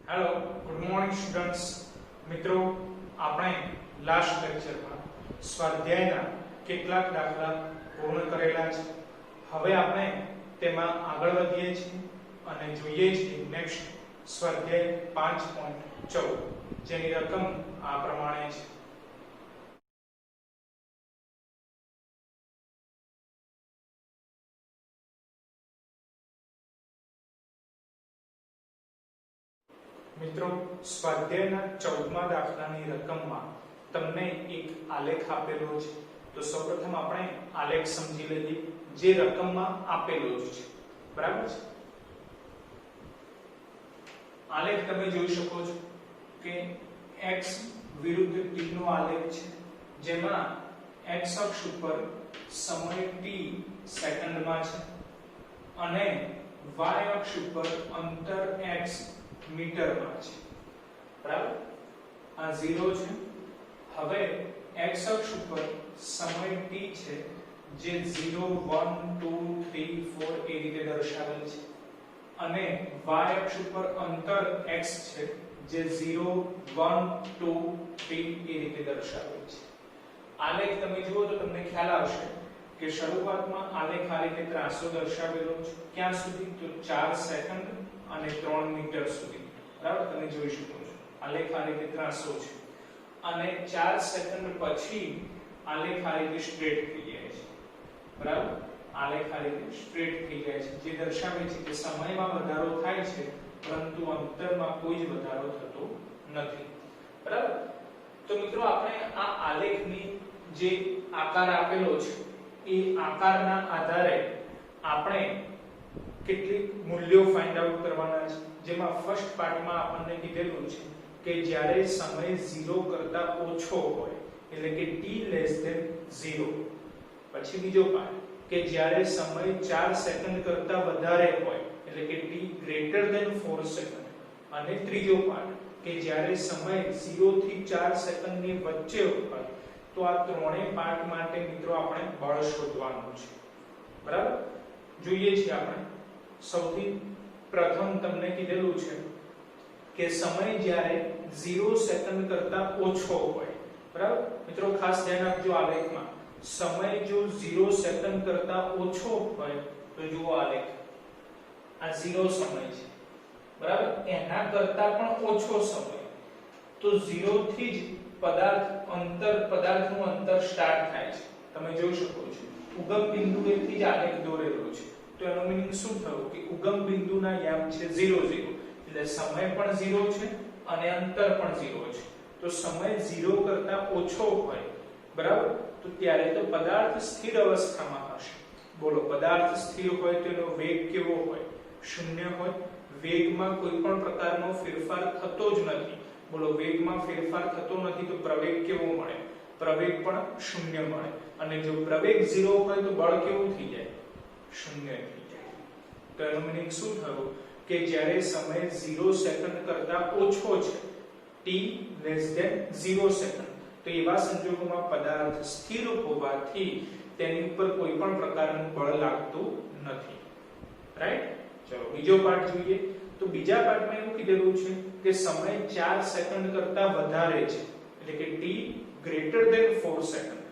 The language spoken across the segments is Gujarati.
હેલો ગુડ મોર્નિંગ સ્ટુડન્ટ્સ મિત્રો આપણે લાસ્ટ લેક્ચરમાં સ્વાધ્યાયના કેટલાક દાખલા પૂર્ણ કરેલા છે હવે આપણે તેમાં આગળ વધીએ છીએ અને જોઈએ છીએ નેક્સ્ટ સ્વાધ્યાય 5.14 જેની રકમ આ પ્રમાણે છે મિત્રો સ્વાધ્યાયના 14મા દાખલાની રકમમાં તમને એક આલેખ આપેલો છે તો સૌપ્રથમ આપણે આલેખ સમજી લઈએ જે રકમમાં આપેલો છે બરાબર છે આલેખ તમે જોઈ શકો છો કે x વિરુદ્ધ t નો આલેખ છે જેમાં x અક્ષ ઉપર સમય t સેકન્ડમાં છે અને y અક્ષ ઉપર અંતર x મીટરમાં છે બરાબર આ 0 છે હવે x અક્ષ ઉપર સમય t છે જે 0 1 2 3 4 એ રીતે દર્શાવેલ છે અને y અક્ષ ઉપર અંતર x છે જે 0 1 2 3 એ રીતે દર્શાવેલ છે આલેખ તમે જુઓ તો તમને ખ્યાલ આવશે કે શરૂઆતમાં આલેખ આ રીતે ત્રાસો દર્શાવેલો છે ક્યાં સુધી તો 4 સેકન્ડ અને 3 મીટર સુધી બરાબર તમે જોઈ શકો છો આલેખ આ રીતે ત્રાસો છે અને 4 સેકન્ડ પછી આલેખ આ રીતે સ્ટ્રેટ થઈ જાય છે બરાબર આલેખ આ રીતે સ્ટ્રેટ થઈ જાય છે જે દર્શાવે છે કે સમયમાં વધારો થાય છે પરંતુ અંતરમાં કોઈ જ વધારો થતો નથી બરાબર તો મિત્રો આપણે આ આલેખની જે આકાર આપેલો છે એ આકારના આધારે આપણે કેટલીક મૂલ્યો ફાઇન્ડ આઉટ કરવાના છે જેમાં ફર્સ્ટ પાર્ટમાં આપણને કીધેલું છે કે જ્યારે સમય 0 કરતા ઓછો હોય એટલે કે t 0 પછી બીજો પાર્ટ કે જ્યારે સમય 4 સેકન્ડ કરતા વધારે હોય એટલે કે t 4 સેકન્ડ અને ત્રીજો પાર્ટ કે જ્યારે સમય 0 થી 4 સેકન્ડની વચ્ચે હોય તો આ ત્રણેય પાર્ટ માટે મિત્રો આપણે બળ શોધવાનું છે બરાબર જોઈએ છીએ આપણે સૌથી પ્રથમ તમને કીધેલું છે કે સમય જ્યારે 0 સેકન્ડ કરતા ઓછો હોય બરાબર મિત્રો ખાસ ધ્યાન આપજો આલેખમાં સમય જો 0 સેકન્ડ કરતા ઓછો હોય તો જુઓ આલેખ આ 0 સમય છે બરાબર એના કરતા પણ ઓછો સમય તો 0 થી જ પદાર્થનું અંતર સ્ટાર્ટ થાય છે તમે જોઈ શકો છો ઉગમ બિંદુએથી જ આલેખ દોરેલો છે તો એનો મીનિંગ શું થયું કે ઉગમ બિંદુના યામ છે 0 0 એટલે સમય પણ 0 છે અને અંતર પણ 0 છે તો સમય 0 કરતા ઓછો હોય બરાબર તો ત્યારે તો પદાર્થ સ્થિર અવસ્થામાં હશે બોલો પદાર્થ સ્થિર હોય તો એનો વેગ કેવો હોય શૂન્ય હોય વેગમાં કોઈ પણ પ્રકારનો ફેરફાર થતો જ નથી બોલો વેગમાં ફેરફાર થતો નથી તો પ્રવેગ કેવો મળે પ્રવેગ પણ શૂન્ય મળે અને જો પ્રવેગ 0 હોય તો બળ કેવું થઈ જાય શૂન્ય થઈ જાય તો એનો મીનિંગ શું થયું કે જ્યારે સમય 0 સેકન્ડ કરતા ઓછો છે t 0 સેકન્ડ તો એવા સંજોગોમાં પદાર્થ સ્થિર હોવાથી તેની ઉપર કોઈ પણ પ્રકારનું બળ લાગતું નથી રાઈટ ચલો બીજો પાર્ટ જોઈએ તો બીજા પાર્ટમાં એવું કીધેલું છે કે સમય 4 સેકન્ડ કરતા વધારે છે એટલે કે t 4 સેકન્ડ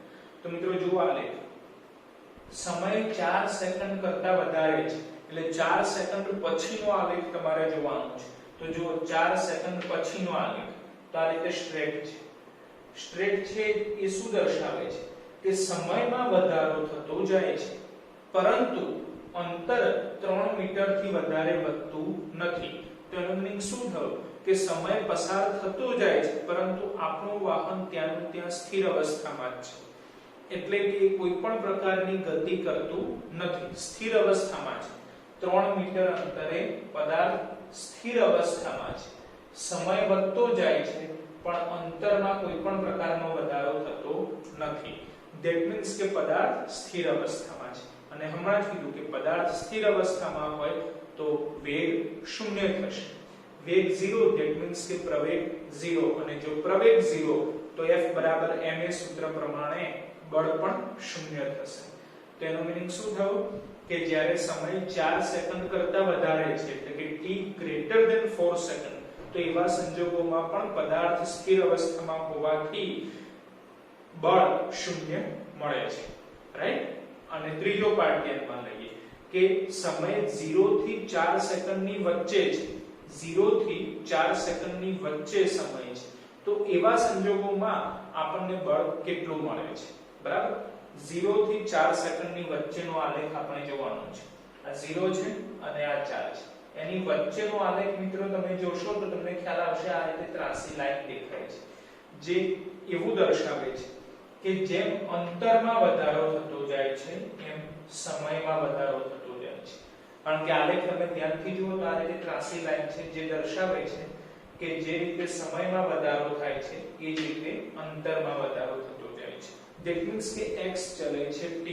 તો મિત્રો જુઓ આલેખ સમય 4 સેકન્ડ કરતા વધારે છે એટલે 4 સેકન્ડ પછીનો આલેખ તમારે જોવાનો છે તો જુઓ 4 સેકન્ડ પછીનો આલેખ તો આ રીતે સ્ટ્રેટ છે એ શું દર્શાવે છે કે સમયમાં વધારો થતો જાય છે પરંતુ અંતર 3 મીટર થી વધારે વધતું નથી તો એનો મીનિંગ શું થયું કે સમય પસાર થતો જાય છે પરંતુ આપણું વાહન ત્યાંનું ત્યાં સ્થિર અવસ્થામાં જ છે એટલે કે કોઈ પણ પ્રકારની ગતિ કરતું નથી સ્થિર અવસ્થામાં છે 3 મીટર અંતરે પદાર્થ સ્થિર અવસ્થામાં છે સમય વધતો જાય છે પણ અંતરમાં કોઈ પણ પ્રકારનો વધારો થતો નથી ધેટ મીન્સ કે પદાર્થ સ્થિર અવસ્થામાં છે અને હમણાં જ કીધું કે પદાર્થ સ્થિર અવસ્થામાં હોય તો વેગ શૂન્ય થશે વેગ 0 ધેટ મીન્સ કે પ્રવેગ 0 અને જો પ્રવેગ 0 તો F બરાબર ma સૂત્ર પ્રમાણે બળ પણ શૂન્ય થશે તો એનો મીનિંગ શું થયું કે જ્યારે સમય 4 સેકન્ડ કરતા વધારે છે એટલે કે t greater than 4 સેકન્ડ તો તો એવા સંજોગોમાં પણ પદાર્થ સ્થિર અવસ્થામાં હોવાથી બળ શૂન્ય મળે છે, રાઈટ। અને ત્રીજો પાર્ટ ધ્યાનમાં લઈએ કે સમય 0 થી 4 સેકન્ડની વચ્ચે છે, 0 થી 4 સેકન્ડની વચ્ચે સમય છે, તો એવા સંજોગોમાં આપણને બળ કેટલું મળે છે, બરાબર। 0 થી 4 સેકન્ડની વચ્ચેનો આલેખ આપણે જોવાનો છે। આ 0 છે અને આ 4 છે, એની વચ્ચેનો આલેખ મિત્રો તમે જોશો તો તમને ખ્યાલ આવશે આ રીતે ત્રાસી લાઈન દેખાય છે, જે એવું દર્શાવે છે કે જેમ અંતરમાં વધારો થતો જાય છે એમ સમયમાં વધારો થતો જાય છે। કારણ કે આલેખ તમે ધ્યાનથી જુઓ તો આ રીતે ત્રાસી લાઈન છે, જે દર્શાવે છે કે જે રીતે સમયમાં વધારો થાય છે એ જ રીતે અંતરમાં વધારો થતો જાય છે। ધેટ મીન્સ કે x ચલે છે t,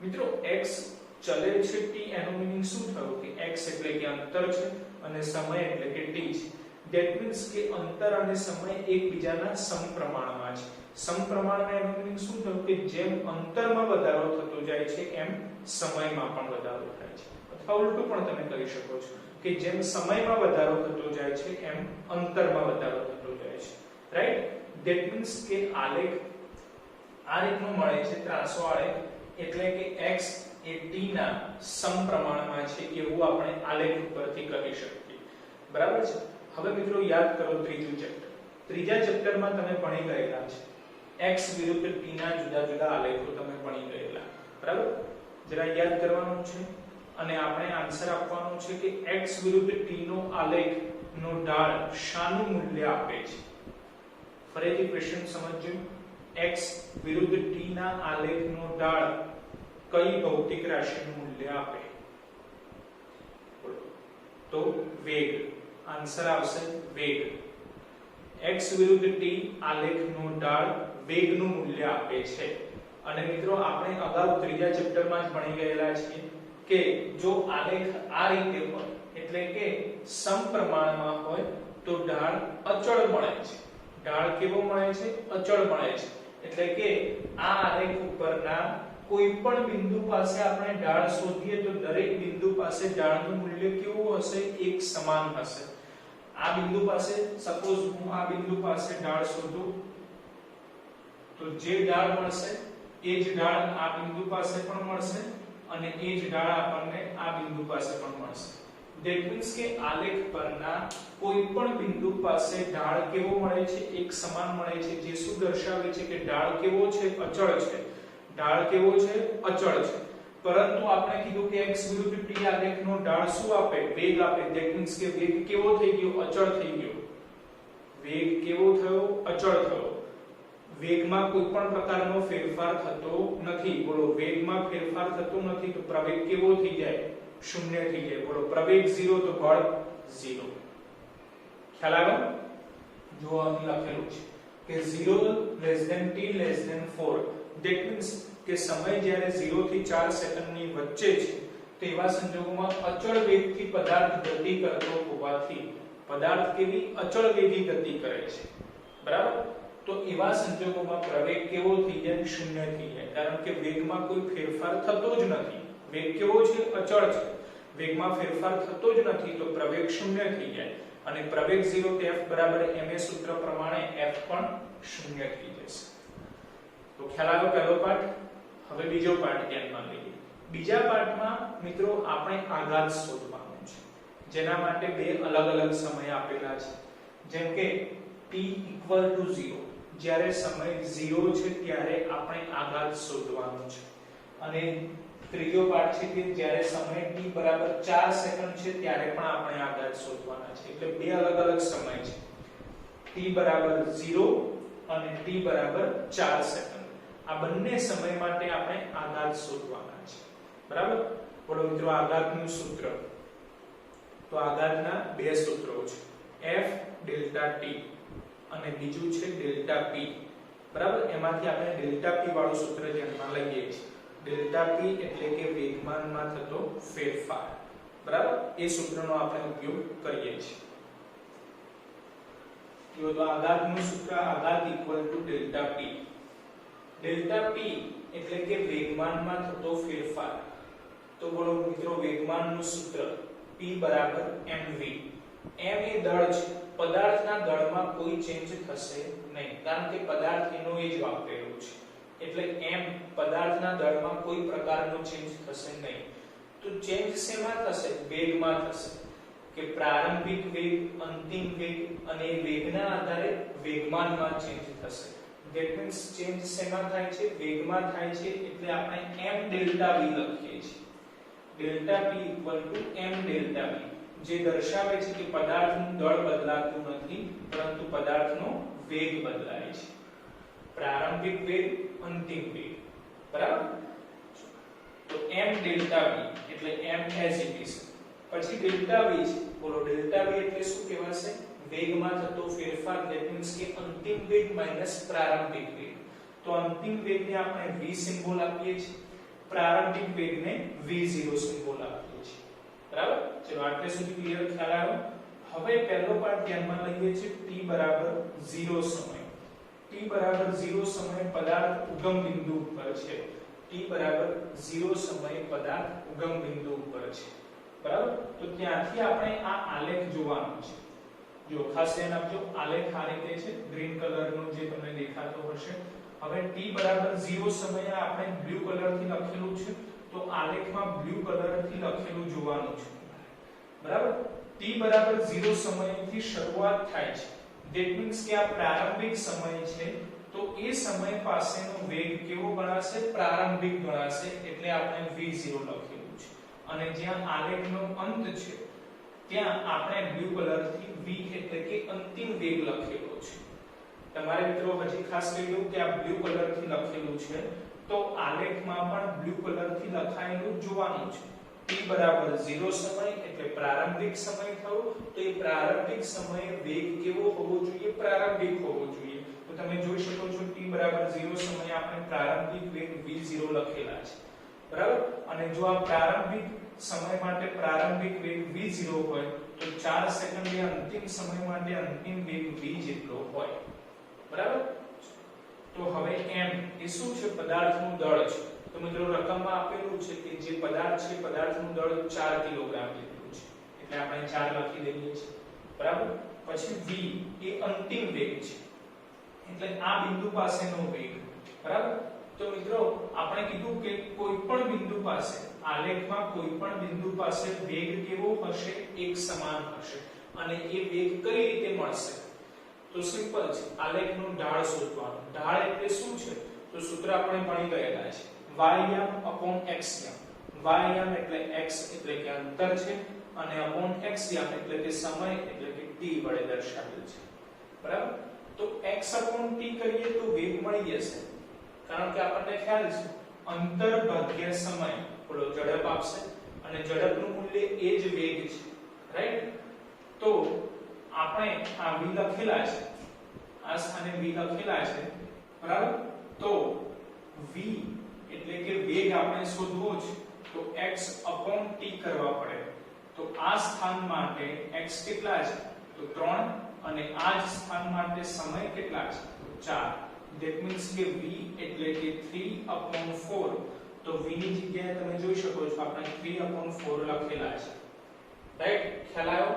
મિત્રો x ચલે છે t એનો મીનિંગ શું થયો કે x એટલે કે અંતર છે અને સમય એટલે કે t છે। ધેટ મીન્સ કે અંતર અને સમય એકબીજાના સમપ્રમાણમાં છે। સમપ્રમાણમાં એનો મીનિંગ શું થયો કે જેમ અંતરમાં વધારો થતો જાય છે એમ સમયમાં પણ વધારો થાય છે, અથવા ઉલટું પણ તમે કહી શકો છો કે જેમ સમયમાં વધારો થતો જાય છે એમ અંતરમાં વધારો થતો જાય છે, રાઈટ। ધેટ મીન્સ કે આલેખ આ રીતનો મળે છે, ત્રાસો આલેખ, એટલે કે x એ t ના સમપ્રમાણમાં છે એવું આપણે આલેખ ઉપરથી કહી શકીએ, બરાબર છે। હવે મિત્રો યાદ કરો ત્રીજું ચેપ્ટર, ત્રીજા ચેપ્ટરમાં તમે ભણી ગયેલા છે x વિરુદ્ધ t ના જુદા જુદા આલેખો તમે ભણી ગયેલા, બરાબર। જરા યાદ કરવાનું છે અને આપણે આન્સર આપવાનો છે કે x વિરુદ્ધ t નો આલેખ નો ઢાળ શાનું મૂલ્ય આપે છે। ફરીથી ક્વેશ્ચન સમજજો, x વિરુદ્ધ t ના આલેખ નો ઢાળ કઈ ભૌતિક રાશિનું મૂલ્ય આપે? તો વેગ, આન્સર આવશે વેગ। x વિરુદ્ધ t આલેખનો ઢાળ વેગનું મૂલ્ય આપે છે। અને મિત્રો આપણે અગાઉ ત્રીજા ચેપ્ટરમાં જ ભણી ગયેલા છીએ કે જો આલેખ આ રીતે હોય એટલે કે સમપ્રમાણમાં હોય તો ઢાળ અચળ મળે છે। ઢાળ કેવો મળે છે? અચળ મળે છે। એટલે કે આ આલેખ ઉપરના કોઈ પણ બિંદુ પાસે આપણે ઢાળ શોધીએ તો દરેક બિંદુ પાસે ઢાળનું મૂલ્ય કેવું હશે? એક સમાન હશે। આ બિંદુ પાસે સપોઝ હું આ બિંદુ પાસે ઢાળ શોધું તો જે ઢાળ મળશે એ જ ઢાળ આ બિંદુ પાસે પણ મળશે અને એ જ ઢાળ આપણને આ બિંદુ પાસે પણ મળશે। ધેટ મીન્સ કે આલેખ પરના કોઈ પણ બિંદુ પાસે ઢાળ કેવો મળે છે? એક સમાન મળે છે, જે શું દર્શાવે છે કે ઢાળ કેવો છે? અચળ છે। ઢાળ કેવો છે? અચળ છે। પરંતુ આપણે કીધું કે x વિરુદ્ધ t આલેખનો ઢાળ શું આપે? વેગ આપે। ધેટ મીન્સ કે વેગ કેવો થઈ ગયો? અચળ થઈ ગયો। વેગ કેવો થયો? અચળ થયો। વેગમાં કોઈ પણ પ્રકારનો ફેરફાર થતો નથી। બોલો, વેગમાં ફેરફાર થતો નથી તો પ્રવેગ કેવો થઈ જાય? શૂન્ય થઈ જાય। બોલો, પ્રવેગ 0 તો બળ 0। ખ્યાલ આવ્યો? જો અહીં લખેલું છે કે 0 t 4, ધેટ મીન્સ કે સમય જ્યારે 0 થી 4 સેકન્ડની વચ્ચે છે તો એવા સંજોગોમાં અચળ વેગથી પદાર્થ ગતિ કરતો હોવાથી પદાર્થ કેવી? અચળ વેગી ગતિ કરે છે, બરાબર। તો એવા સંજોગોમાં પ્રવેગ કેવો થઈ જાય? શૂન્ય થઈ જાય। કારણ કે વેગમાં કોઈ ફેરફાર થતો જ નથી। વેગ કેવો છે? અચળ છે। વેગમાં ફેરફાર થતો જ નથી તો પ્રવેગ શૂન્ય થઈ જાય અને પ્રવેગ 0 તો F બરાબર ma સૂત્ર પ્રમાણે F પણ શૂન્ય થઈ જશે। તો ખ્યાલ આવ્યો પહેલો પાઠ। હવે બીજો પાઠ ધ્યાનમાં લઈએ। બીજા પાઠમાં મિત્રો આપણે આઘાત શોધવાનો છે, જેના માટે બે અલગ અલગ સમય આપેલા છે। જેમ કે t = 0, જ્યારે સમય 0 છે ત્યારે આપણે આઘાત શોધવાનો છે। અને ત્રીજો પાઠ છે કે જ્યારે સમય t બરાબર 4 સેકન્ડ છે ત્યારે પણ આપણે આઘાત શોધવાના છે। એટલે બે અલગ અલગ સમય છે, t બરાબર 0 અને t બરાબર 4 સેકન્ડ। આ બંને સમય માટે આપણે આઘાત શોધવાના છે, બરાબર। બોલો મિત્રો, આઘાતનું સૂત્ર, તો આઘાતના બે સૂત્રો છે, F ડેલ્ટા t અને બીજું છે ડેલ્ટા p, બરાબર। એમાંથી આપણે ડેલ્ટા p વાળું સૂત્ર ધ્યાનમાં લઈએ છીએ। ડેલ્ટા p એટલે કે વેગમાનમાં થતો ફેરફાર, બરાબર। એ સૂત્રનો આપણે ઉપયોગ કરીએ છીએ। તો આઘાતનું સૂત્ર આઘાત = ડેલ્ટા p। ડેલ્ટા p એટલે કે વેગમાનમાં થતો ફેરફાર। તો બોલો મિત્રો, વેગમાનનું સૂત્ર p = mv। m એ દળ છે, પદાર્થના દળમાં કોઈ ચેન્જ થશે નહીં, કારણ કે પદાર્થ એનો એ જ વાપરેલો છે, એટલે m પદાર્થના દળમાં કોઈ પ્રકારનો ચેન્જ થશે નહીં. તો ચેન્જ શેમાં થશે? વેગમાં થશે, કે પ્રારંભિક વેગ, અંતિમ વેગ અને વેગના આધારે વેગમાનમાં ચેન્જ થશે. ધેટ મીન્સ ચેન્જ શેમાં થાય છે? વેગમાં થાય છે, એટલે આપણે m ડેલ્ટા v લખીએ છીએ. Delta p m delta v, જે દર્શાવે છે કે પદાર્થનું દળ બદલાતું નથી, પરંતુ પદાર્થનો વેગ બદલાય છે. પ્રારંભિક વેગ, અંતિમ વેગ, બરાબર? તો m ડેલ્ટા v એટલે m as it is. પછી ડેલ્ટા v છે, બોલો ડેલ્ટા v એટલે શું કહેવાશે? વેગમાં થતો ફેરફાર, ધેટ મીન્સ કે અંતિમ વેગ માઈનસ પ્રારંભિક વેગ. તો અંતિમ વેગને આપણે v સિમ્બોલ આપીએ છીએ, પ્રારંભિક વેગને v0 સિમ્બોલ આપીએ છીએ, બરાબર? ચલો આટલે સુધી ક્લિયર ખ્યાલ આવ્યો? હવે પહેલો પાર્ટ ધ્યાનમાં લઈએ છીએ, t બરાબર 0 સમય. t બરાબર 0 સમયે પદાર્થ ઉગમ બિંદુ ઉપર છે. t બરાબર 0 સમયે પદાર્થ ઉગમ બિંદુ ઉપર છે, બરાબર? તો ત્યાંથી આપણે આ આલેખ જોવાનો છે. જો ખાસ ધ્યાન આપજો, આલેખ આ રીતે છે, ગ્રીન કલરનો જે તમને દેખાતો હશે. હવે t બરાબર 0 સમયે આપણે બ્લુ કલરથી લખેલું છે, તો આલેખમાં બ્લુ કલરથી લખેલું જોવાનું છે, બરાબર? t બરાબર 0 સમયથી શરૂઆત થાય છે, ધેટ મીન્સ કે આ પ્રારંભિક સમય છે, તો એ સમય પાસેનો વેગ કેવો ગણાશે? પ્રારંભિક ગણાશે, એટલે આપણે v0 લખેલું છે. અને જ્યાં આલેખનો અંત છે ત્યાં આપણે બ્લુ કલરથી v એટલે કે અંતિમ વેગ લખેલો છે. તમારે મિત્રો હજી ખાસ કહી દઉં કે આ બ્લુ કલરથી લખેલું છે, તો આલેખમાં પણ બ્લુ કલરથી લખાયેલું જોવાનું છે. t બરાબર 0 સમય એટલે પ્રારંભિક સમય થયો, તો એ પ્રારંભિક સમયે વેગ કેવો હોવો જોઈએ? પ્રારંભિક હોવો જોઈએ. તો તમે જોઈ શકો છો t બરાબર 0 સમયે આપણે પ્રારંભિક વેગ v0 લખેલા છે, બરાબર? અને જો આ પ્રારંભિક સમય માટે પ્રારંભિક વેગ v0 હોય, તો 4 સેકન્ડે અંતિમ સમય માટે અંતિમ વેગ v જેટલો હોય, બરાબર? તો હવે m એ શું છે? પદાર્થનું દળ છે. તો મિત્રો રકમમાં આપેલું છે કે જે પદાર્થ છે, પદાર્થનું દળ 4 કિલોગ્રામ જેટલું છે, એટલે આપણે 4 લખી દઈએ છીએ, બરાબર? પછી v એ અંતિમ વેગ છે, એટલે આ બિંદુ પાસેનો વેગ, બરાબર? તો મિત્રો આપણે કીધું કે કોઈ પણ બિંદુ પાસે, આલેખમાં કોઈ પણ બિંદુ પાસે વેગ કેવો હશે? એક સમાન હશે. અને એ વેગ કઈ રીતે મળશે? તો સિમ્પલ છે, આલેખનો ઢાળ શોધવાનો. ઢાળ એટલે શું છે? તો સૂત્ર આપણે ભણી ગયેલા છે, y x. y એટલે x એટલે કે અંતર છે, અને x એટલે કે સમય એટલે કે t વડે દર્શાવેલ છે, બરાબર? તો x t કરીએ તો વેગ મળી જશે, કારણ કે આપણને ખ્યાલ છે અંતર ભાગ્યા સમય બોલો ઝડપ આપશે, અને ઝડપનું મૂલ્ય એ જ વેગ છે, રાઈટ? તો આપણે આ v લખેલા છે, આ સ્થાને v લખેલા છે, બરાબર? તો v એટલે કે વેગ આપણે શોધવો છે, તો x t કરવા પડે. તો આ સ્થાન માટે x કેટલા છે? તો 3, અને આ જ સ્થાન માટે સમય કેટલા છે? તો 4. That means કે v એટલે કે 3/4. તો v ની જગ્યાએ તમે જોઈ શકો છો આપણે 3/4 લખેલા છે, રાઈટ? ખ્યાલ આવ્યો?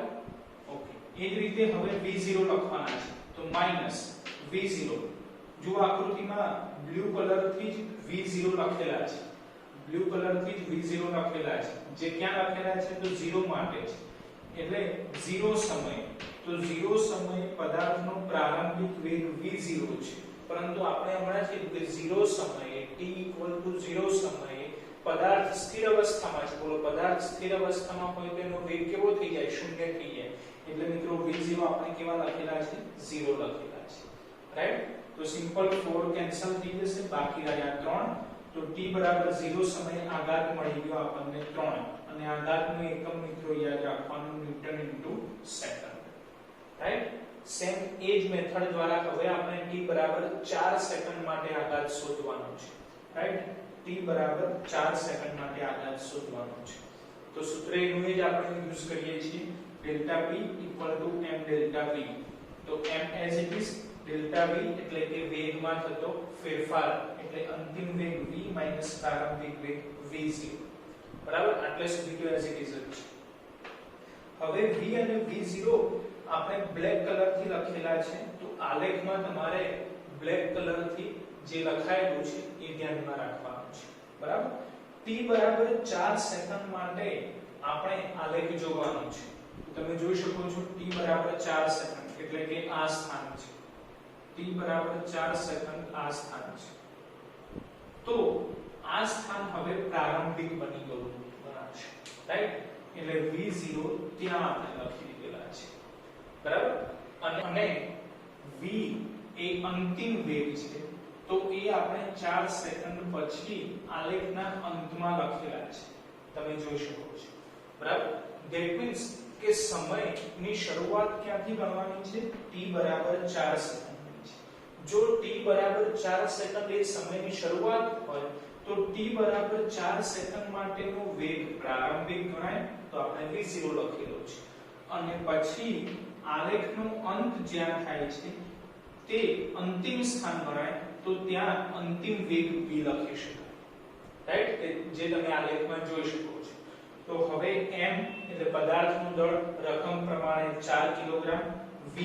ઓકે. એ જ રીતે હવે v0 લખવાના છે, તો -v0. જો આકૃતિમાં બ્લુ કલરથી જ v0 લખેલા છે, બ્લુ કલરથી જ v0 લખેલા છે, જે ક્યાં લખેલા છે? તો 0 માટે છે, એટલે 0 સમય. તો 0 સમયે પદાર્થનો પ્રારંભિક વેગ v0 છે, પરંતુ આપણે હમણાં કીધું કે 0 સમયે t = 0 સમયે પદાર્થ સ્થિર અવસ્થામાં છે. બોલો પદાર્થ સ્થિર અવસ્થામાં હોય તો એનો વેગ કેવો થઈ જાય? 0 થઈ જાય. એટલે મિત્રો v0 આપણે કેવા લખેલા છે? 0 લખેલા છે, રાઈટ? તો સિમ્પલ 4 કેન્સલ થઈ જશે, બાકી રહ્યા 3. તો t બરાબર 0 સમયે આઘાત મળી ગયો આપણને 3, અને આઘાતનો એકમ મિત્રો યાદ રાખવાનું Newton into second, right? Same એ જ મેથડ દ્વારા હવે આપણે t બરાબર 4 સેકન્ડ માટે આઘાત શોધવાનો છે, રાઈટ? t બરાબર 4 સેકન્ડ માટે આઘાત શોધવાનો છે. તો સૂત્ર એનું જ આપણે યુઝ કરીએ છીએ, delta p = m delta v. તો m as it is, delta v એટલે કે વેગમાં થતો ફેરફાર, એટલે અંતિમ વેગ v માઈનસ પ્રારંભિક વેગ v0, બરાબર? આટલે સુધી તો as it is જ છે. હવે v અને v0 આપણે બ્લેક કલર થી લખેલા છે, તો આલેખમાં તમારે બ્લેક કલર થી જે લખાયેલું છે એ ધ્યાનમાં રાખવાનું છે, બરાબર. t બરાબર 4 સેકન્ડ માટે આપણે આલેખ જોવાનો છે. તમે જોઈ શકો છો t બરાબર 4 સેકન્ડ એટલે કે આ સ્થાન છે. t બરાબર 4 સેકન્ડ આ સ્થાન છે. તો આ સ્થાન હવે પ્રારંભિક બની ગયું છે, રાઈટ. એટલે v0 ત્યાં આપણે લખી દીધેલા છે, બરાબર. અને v એ અંતિમ વેગ છે, તો એ આપણે 4 સેકન્ડ પછી આલેખના અંતમાં લખેલા છે, તમે જોઈ શકો છો, બરાબર. ધેટ મીન્સ કે સમયની શરૂઆત ક્યાંથી ગણવાની છે? t બરાબર 4 સેકન્ડની છે. જો t બરાબર 4 સેકન્ડ એ સમયની શરૂઆત હોય તો t બરાબર 4 સેકન્ડ માટેનો વેગ પ્રારંભિક ગણાય, તો આપણે v0 લખેલો છે. અને પછી આલેખનો અંત જ્યાં થાય છે તે અંતિમ સ્થાન ગણાય, તો ત્યાં અંતિમ વેગ v લખી શકાય, રાઈટ. જે તમે આલેખમાં જોઈ શકો છો. તો હવે m એટલે પદાર્થનું દળ રકમ પ્રમાણે 4 કિલોગ્રામ, v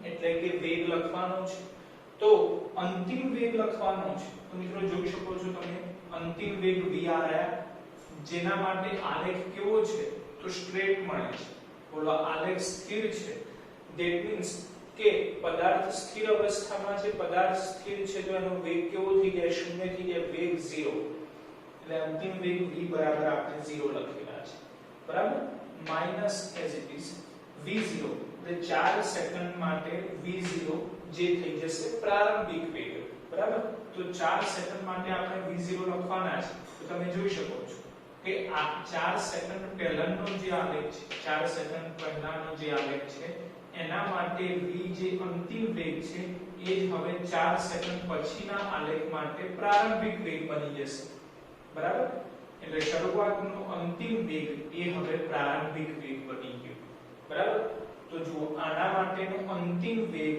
એટલે કે વેગ લખવાનો છે, તો અંતિમ વેગ લખવાનો છે. તો મિત્રો જોઈ શકો છો તમે અંતિમ વેગ v આયા, જેના માટે આલેખ કેવો છે? તો સ્ટ્રેટ મળે છે. બોલો આલેખ સ્થિર છે. ધેટ મીન્સ કે પદાર્થ સ્થિર અવસ્થામાં છે, પદાર્થ સ્થિર છે તો એનો વેગ કેવો થઈ જાય? શૂન્ય થઈ જાય, વેગ 0. એટલે અંતિમ વેગ v બરાબર આપણે 0 લખેલા છે, બરાબર. Minus as it is v0 એટલે 4 સેકન્ડ માટે v0 જે થઈ જશે પ્રારંભિક વેગ, બરાબર. તો 4 સેકન્ડ માટે આપણે v0 લખવાના છે. તો તમે જોઈ શકો છો કે આ 4 સેકન્ડ પહેલાનો જે આલેખ છે, 4 સેકન્ડ પહેલાનો જે આલેખ છે એના માટે v જે અંતિમ વેગ છે એ જ હવે 4 સેકન્ડ પછીના આલેખ માટે પ્રારંભિક વેગ બની જશે, બરાબર. એટલે શરૂઆતનો અંતિમ વેગ એ હવે પ્રારંભિક વેગ બની ગયો, બરાબર. તો જુઓ આના માટેનો અંતિમ વેગ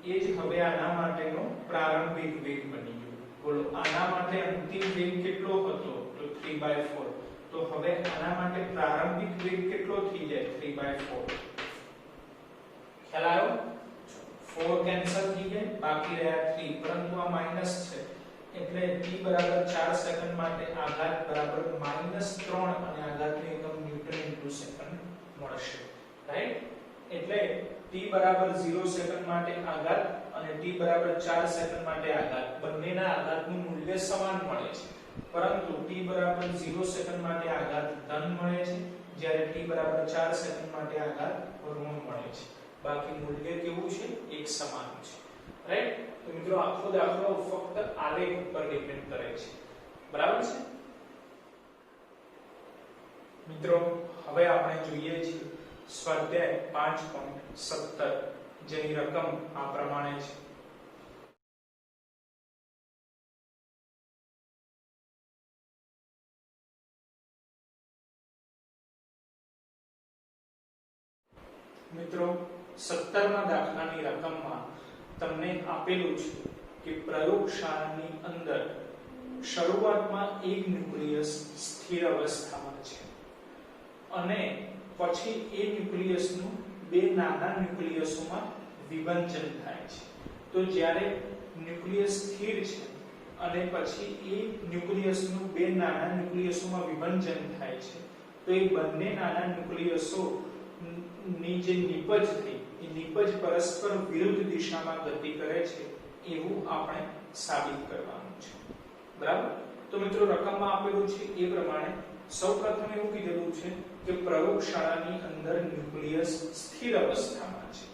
એ જ હવે આના માટેનો પ્રારંભિક વેગ બની ગયો. બોલો આના માટે અંતિમ વેગ કેટલો હતો? તો 3/4. તો હવે આના માટે પ્રારંભિક વેગ કેટલો થઈ જાય? 3/4. ખ્યાલ આવ્યો? 4 કેન્સલ થઈ જાય, બાકી રહ્યા 3, પરંતુ આ માઈનસ છે એટલે t બરાબર 4 સેકન્ડ માટે આઘાત બરાબર -3 અને આઘાતની એકમ ન્યૂટન ઇન્ટુ સેકન્ડ મળશે, રાઈટ. એટલે t બરાબર 0 સેકન્ડ માટે આઘાત અને t બરાબર 4 સેકન્ડ માટે આઘાત, બંનેના આઘાતનું મૂલ્ય સમાન મળે છે, પરંતુ t બરાબર 0 સેકન્ડ માટે આઘાત ધન મળે છે, જ્યારે t બરાબર 4 સેકન્ડ માટે આઘાત ઋણ મળે છે. બાકી મૂલ્ય કેવું છે? એક સમાન છે, રાઈટ. તો મિત્રો આખો દાખલો ફક્ત આલેખ ઉપર ડિપેન્ડ કરે છે, બરાબર છે મિત્રો. હવે આપણે જોઈએ છીએ સ્વાધ્યાય 5.17 જેની રકમ આ પ્રમાણે છે. મિત્રો 17મા દાખલાની રકમમાં તમને આપેલું છે કે પ્રયોગશાળાની અંદર શરૂઆતમાં એક ન્યુક્લિયસ સ્થિર અવસ્થામાં છે અને પછી એ ન્યુક્લિયસનું બે નાના ન્યુક્લિયસોમાં વિભંજન થાય છે. તો જ્યારે ન્યુક્લિયસ સ્થિર છે અને પછી એ ન્યુક્લિયસનું બે નાના ન્યુક્લિયસોમાં વિભંજન થાય છે, તો એ બંને નાના ન્યુક્લિયસો ની જે નિપજ થઈ એ નિપજ પરસ્પર વિરુદ્ધ દિશામાં ગતિ કરે છે એવું આપણે સાબિત કરવાનું છે, બરાબર. તો મિત્રો રકમમાં આપેલું છે એ પ્રમાણે સૌપ્રથમ એવું કીધેલું છે કે પ્રયોગશાળાની અંદર ન્યુક્લિયસ સ્થિર અવસ્થામાં છે.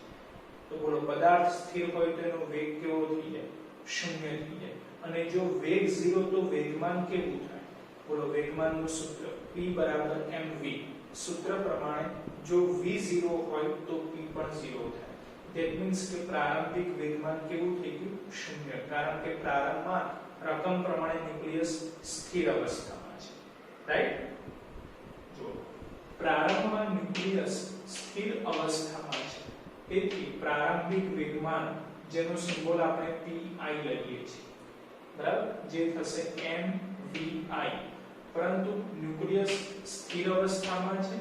તો બોલો પદાર્થ સ્થિર હોય તો એનો વેગ કેવો થઈ જાય? 0 થઈ જાય. અને જો વેગ 0 તો વેગમાન કેવું થાય? બોલો વેગમાનનું સૂત્ર p બરાબર mv. સૂત્ર પ્રમાણે જો v 0 હોય તો p પણ 0 થાય. ધેટ મીન્સ કે પ્રારંભિક વેગમાન કેવું થઈ ગયું? 0, કારણ કે પ્રારંભમાં રકમ પ્રમાણે ન્યુક્લિયસ સ્થિર અવસ્થામાં છે, રાઈટ. જો પ્રારંભમાં ન્યુક્લિયસ સ્થિર અવસ્થામાં છે, તેથી પ્રારંભિક વેગમાન જેનો સિમ્બોલ આપણે pi લઈએ છીએ, બરાબર, જે થશે mvi. પરંતુ ન્યુક્લિયસ સ્થિર અવસ્થામાં છે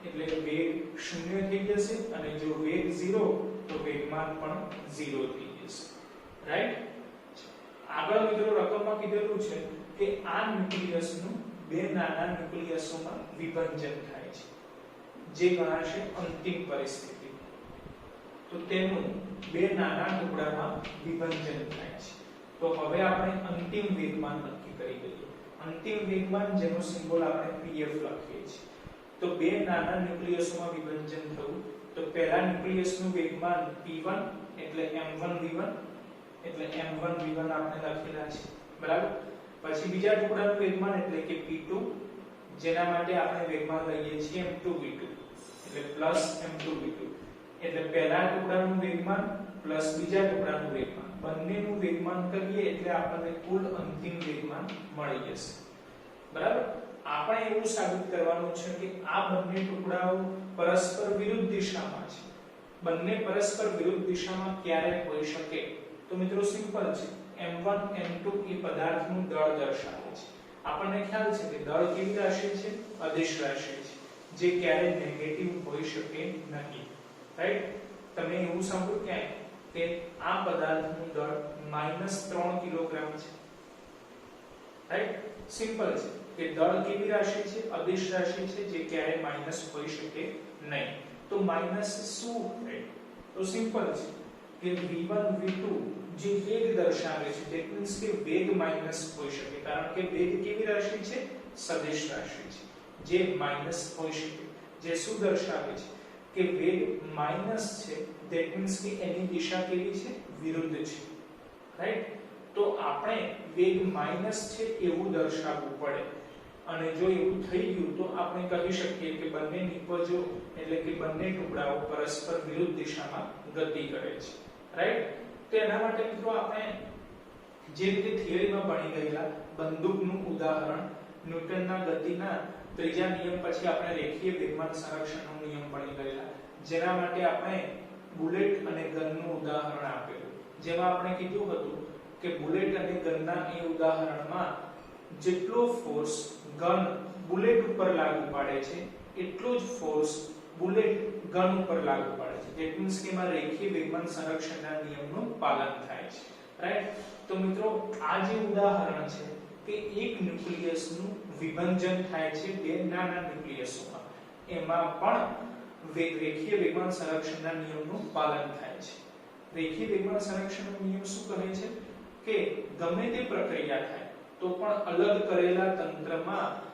એટલે વેગ 0 થઈ જશે અને જો વેગ 0 તો વેગમાન પણ 0 થઈ જશે. રાઈટ? આગળ મિત્રો રકમમાં કીધેલું છે કે આ ન્યુક્લિયસનું બે નાના ન્યુક્લિયસોમાં વિભાજન થાય છે જે ગણાશે અંતિમ પરિસ્થિતિ. તો તેનું બે નાના ટુકડામાં વિભાજન થાય છે. તો હવે આપણે અંતિમ વેગમાન નક્કી કરી દઈએ. અંતિમ વેગમાન જેનો સિમ્બોલ આપણે pf લખીએ છીએ. તો બે નાના ન્યુક્લિયસોમાં વિભાજન થયું તો પહેલા ન્યુક્લિયસનું વેગમાન p1 એટલે m1v1 એટલે m1v1 આપણે લખેલા છે, બરાબર. પછી બીજા ટુકડાનું વેગમાન એટલે કે p2 જેના માટે આપણે વેગમાન લઈએ છીએ m2v2 એટલે પ્લસ m2v2 એટલે પહેલા ટુકડાનું વેગમાન પ્લસ બીજા ટુકડાનું વેગમાન બંનેનું વેગમાન કરીએ એટલે આપણને કુલ અંતિમ વેગમાન મળી જશે, બરાબર. આપણે એવું સાબિત કરવાનું છે કે આ બંને ટુકડાઓ પરસ્પર વિરુદ્ધ દિશામાં છે. બંને પરસ્પર વિરુદ્ધ દિશામાં ક્યારે હોઈ શકે? તો મિત્રો સિમ્પલ છે. m1 m2 એ પદાર્થનું દળ દર્શાવે છે. આપણને ખ્યાલ છે કે દળ કેવી રાશિ છે? અદિશ રાશિ છે જે ક્યારે નેગેટિવ હોઈ શકે નહીં. રાઈટ? તમે એવું સાંભળ્યું ક્યાંય કે આ પદાર્થનું દળ -3 કિલોગ્રામ છે. રાઈટ? સિમ્પલ છે કે દળ કેવી રાશિ છે? અદિશ રાશિ છે જે ક્યારે માઈનસ હોઈ શકે નહીં. તો માઈનસ શું થાય? તો સિમ્પલ છે કે v1 v2 જે વેગ દર્શાવે છે that means કે વેગ માઈનસ હોઈ શકે કારણ કે વેગ કેવી રાશિ છે? સદિશ રાશિ છે જે માઈનસ હોઈ શકે. જે શું દર્શાવે છે કે વેગ માઈનસ છે that means કે એની દિશા કેવી છે? વિરુદ્ધ છે. રાઈટ? તો આપણે વેગ માઈનસ છે એવું દર્શાવવું પડે અને જો એવું થઈ ગયું તો આપણે કહી શકીએ કે બંને નિપજો એટલે કે બંને ટુકડાઓ પરસ્પર વિરુદ્ધ દિશામાં ગતિ કરે છે. રાઈટ? તો એના માટે મિત્રો આપણે જે રીતે થિયરીમાં ભણી ગયેલા બંદૂકનું ઉદાહરણ, ન્યૂટનના ગતિના ત્રીજા નિયમ પછી આપણે રેખીય વેગમાન સંરક્ષણનો નિયમ ભણી ગયેલા જેના માટે આપણે બુલેટ અને ગનનું ઉદાહરણ આપેલું જેમાં આપણે કીધું હતું કે બુલેટ અને ગનના એ ઉદાહરણમાં જેટલો ફોર્સ ગન બુલેટ ઉપર લાગુ પાડે છે એટલો જ ફોર્સ બુલેટ ગન ઉપર લાગુ પાડે છે. ધેટ મીન્સ કે એમાં રેખીય વેગમાન સંરક્ષણના નિયમનું પાલન થાય છે. રાઈટ? તો મિત્રો આ જે ઉદાહરણ છે કે એક ન્યુક્લિયસનું વિભાજન થાય છે બે નાના ન્યુક્લિયસોમાં એમાં પણ રેખીય વેગમાન સંરક્ષણના નિયમનું પાલન થાય છે. રેખીય વેગમાન સંરક્ષણનો નિયમ શું કહે છે કે ગમે તે પ્રક્રિયા થાય તો પણ અલગ કરેલા તંત્રમાં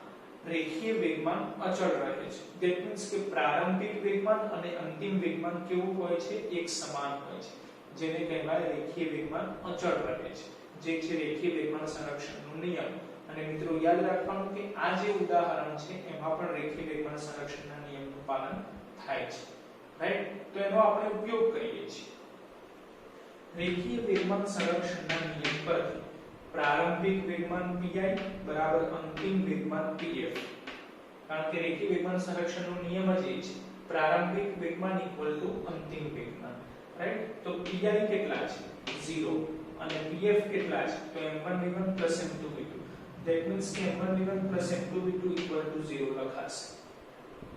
રેખીય વેગમાન અચળ રહે છે. ધેટ મીન્સ કે પ્રારંભિક વેગમાન અને અંતિમ વેગમાન કેવું હોય છે? એક સમાન હોય છે જેને કહેવાય રેખીય વેગમાન અચળ રહે છે જે છે રેખીય વેગમાન સંરક્ષણનો નિયમ. અને મિત્રો યાદ રાખવાનું કે આ જે ઉદાહરણ છે એમાં પણ રેખીય વેગમાન સંરક્ષણના નિયમનું પાલન થાય છે. રાઈટ? તો એનો આપણે ઉપયોગ કરીએ છીએ. રેખીય વેગમાન સંરક્ષણના નિયમ પરથી પ્રારંભિક વેગમાન pi બરાબર અંતિમ વેગમાન pf. કારણ કે રેખીય વેગમાન સંરક્ષણનો નિયમ જ એ છે પ્રારંભિક વેગમાન ઇક્વલ ટુ અંતિમ વેગમાન. રાઈટ? તો pi કેટલા છે? 0 અને pf કેટલા છે? તો m1v1 m2v2. ધેટ મીન્સ કે m1v1 m2v2 ઇક્વલ ટુ 0 લખાશે.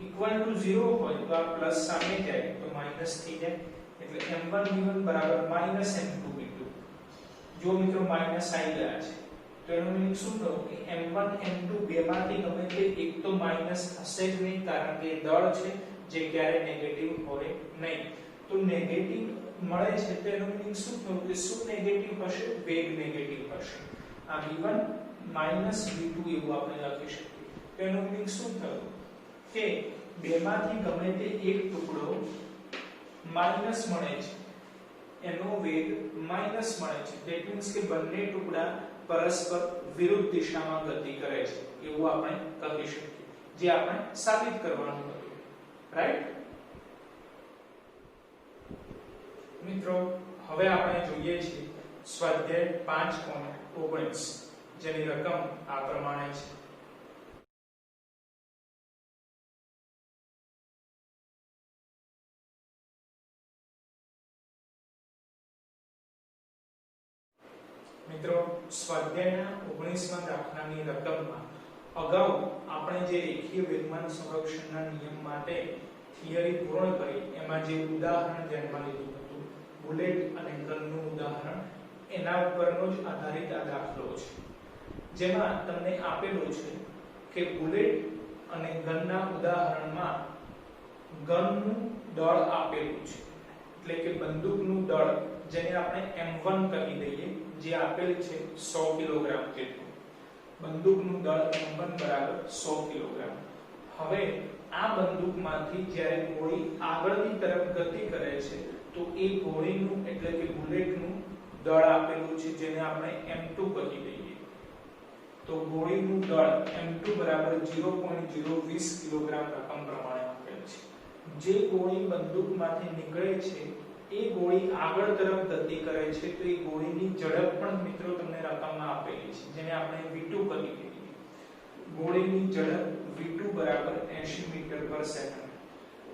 ઇક્વલ ટુ 0 હોય તો આ પ્લસ સામે જાય તો માઈનસ થઈ જાય એટલે m1v1 બરાબર -m2v2. જો મિત્રો માઈનસ આવી ગયા છે તો એનો મીનિંગ શું થયું કે m1 m2 બેમાંથી ગમે તે એક તો માઈનસ હશે જ નહીં કારણ કે દળ છે જે ક્યારે નેગેટિવ હોય નહીં. તો નેગેટિવ મળે છે તો એનો મીનિંગ શું થયું કે શું નેગેટિવ હશે? વેગ નેગેટિવ હશે. આ v1 v2 એવું આપણે લખી શકીએ. તો એનો મીનિંગ શું થયું કે બેમાંથી ગમે તે એક ટુકડો માઈનસ મળે છે એનો વેગ માઈનસ મળે છે. ધેટ મીન્સ કે બંને ટુકડા પરસ્પર વિરુદ્ધ દિશામાં ગતિ કરે છે એવું આપણે કહી શકીએ જે આપણે સાબિત કરવાનું હતું. રાઈટ? મિત્રો હવે આપણે જોઈએ છીએ સ્વાધ્યાય 5.19 જેની રકમ આ પ્રમાણે છે. મિત્રો સ્વાધ્યાયના 19મા દાખલાની રકમમાં અગાઉ આપણે જે રેખીય વેગમાન સંરક્ષણના નિયમ માટે થિયરી પૂર્ણ કરી એમાં જે ઉદાહરણ ધ્યાનમાં લીધું હતું બુલેટ અને ગનનું ઉદાહરણ, એના ઉપરનો જ આધારિત આ દાખલો છે, જેમાં તમને આપેલું છે કે બુલેટ અને ગનના ઉદાહરણમાં ગનનું દળ આપેલું છે, એટલે કે બંદૂકનું દળ જેને આપણે m1 કહી દઈએ, જે આપેલ છે 100 કિલોગ્રામ જેટલું. બંદૂકનું દળ m1 બરાબર 100 કિલોગ્રામ. હવે આ બંદૂકમાંથી જ્યારે ગોળી આગળની તરફ ગતિ કરે છે તો એ ગોળીનું એટલે કે બુલેટનું દળ આપેલું છે, જેને આપણે m2 કહી દઈએ. તો ગોળીનું દળ m2 બરાબર 0.020 કિલોગ્રામ રકમ પ્રમાણે આપેલ છે. જે ગોળી બંદૂકમાંથી નીકળે છે એ ગોળી આગળ તરફ ગતિ કરે છે તો એ ગોળીની ઝડપ પણ મિત્રો તમને રકમમાં આપેલી છે, જેને આપણે v2 કહી દઈએ. ગોળીની ઝડપ v2 બરાબર 80 મીટર પર સેકન્ડ.